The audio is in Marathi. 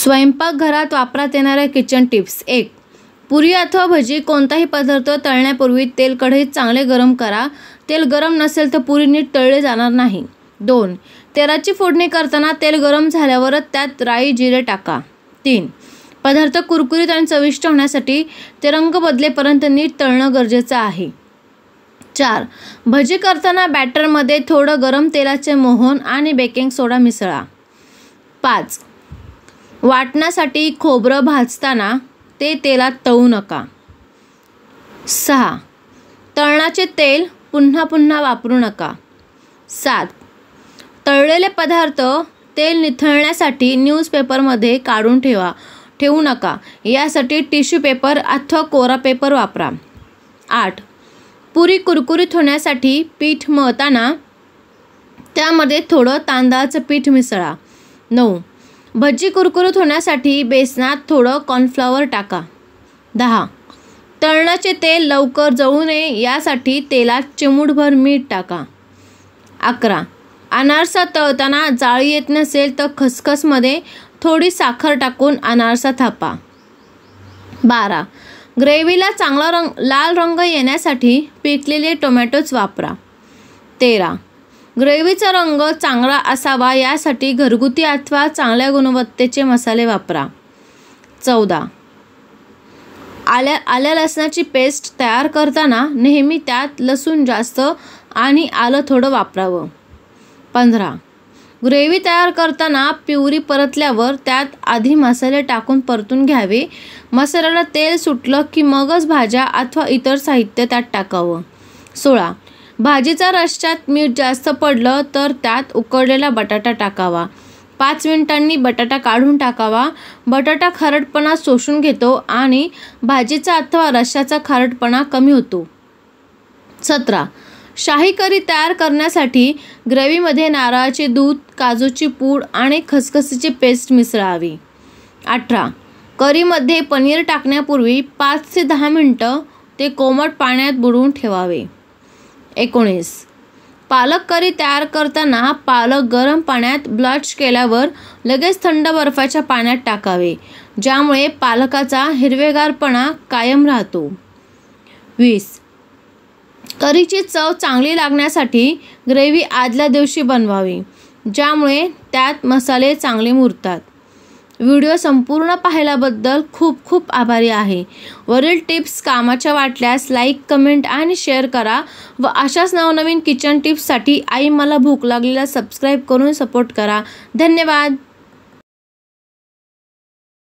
स्वयंपाकघरात वापरात येणाऱ्या किचन टिप्स. 1. पुरी अथवा भजी कोणताही पदार्थ तळण्यापूर्वी तेल कढईत चांगले गरम करा. तेल गरम नसेल तर पुरी नीट तळले जाणार नाही. 2. तेलाची फोडणी करताना तेल गरम झाल्यावरच त्यात राई जिरे टाका. 3. पदार्थ कुरकुरीत आणि चविष्ट होण्यासाठी ते रंग बदलेपर्यंत नीट तळणं गरजेचं आहे. 4. भजी करताना बॅटरमध्ये थोडं गरम तेलाचे मोहन आणि बेकिंग सोडा मिसळा. 5. वाटण्यासाठी खोबरं भाजताना ते तेलात तळू नका. 6. तळणाचे तेल पुन्हा पुन्हा वापरू नका. 7. तळलेले पदार्थ तेल निथळण्यासाठी न्यूजपेपरमध्ये काढून ठेवू नका. यासाठी टिश्यू पेपर अथवा कोरा पेपर वापरा. 8. पुरी कुरकुरीत होण्यासाठी पीठ मळताना त्यामध्ये थोडं तांदळाचं पीठ मिसळा. 9. भजी कुरकुरीत होण्यासाठी बेसनात थोडं कॉर्नफ्लॉवर टाका. 10. तळणाचे तेल लवकर जळू नये यासाठी तेलात चिमूटभर मीठ टाका. 11. अनारसा तळताना जाळी येत नसेल तर खसखसमध्ये थोडी साखर टाकून अनारसा थापा. 12. ग्रेव्हीला चांगला लाल रंग येण्यासाठी पिकलेले टोमॅटोज वापरा. 13. ग्रेव्हीचा रंग चांगला असावा यासाठी घरगुती अथवा चांगल्या गुणवत्तेचे मसाले वापरा. 14. आल्या लसणाची पेस्ट तयार करताना नेहमी त्यात लसूण जास्त आणि आलं थोडं वापरावं. 15. ग्रेव्ही तयार करताना प्युरी परतल्यावर त्यात आधी मसाले टाकून परतून घ्यावे. मसाल्याला तेल सुटलं की मगच भाज्या अथवा इतर साहित्य त्यात टाकावं. 16. भाजीचा रश्श्यात मीठ जास्त पडलं तर त्यात उकडलेला बटाटा टाकावा. 5 मिनिटांनी बटाटा काढून टाकावा. बटाटा खारटपणा शोषून घेतो आणि भाजीचा अथवा रश्श्याचा खारटपणा कमी होतो. 17. शाही करी तयार करण्यासाठी ग्रेव्हीमध्ये नारळाचे दूध, काजूची पूड आणि खसखसीची पेस्ट मिसळावी. 18. करीमध्ये पनीर टाकण्यापूर्वी 5 ते 10 मिनिटं ते कोमट पाण्यात बुडवून ठेवावे. 19. पालक करी तयार करताना पालक गरम पाण्यात ब्लॅच केल्यावर लगेच थंड बर्फाच्या पाण्यात टाकावे, ज्यामुळे पालकाचा हिरवेगारपणा कायम राहतो. 20. करीची चव चांगली लागण्यासाठी ग्रेव्ही आदल्या दिवशी बनवावी, ज्यामुळे त्यात मसाले चांगले मुरतात. व्हिडिओ संपूर्ण पाहिल्याबद्दल खूप खूप आभारी आहे. वरील टिप्स कामाच्या वाटल्यास लाईक, कमेंट आणि शेअर करा व अशाच नवनवीन किचन टिप्ससाठी आई मला भूक लागलेला सबस्क्राईब करून सपोर्ट करा. धन्यवाद.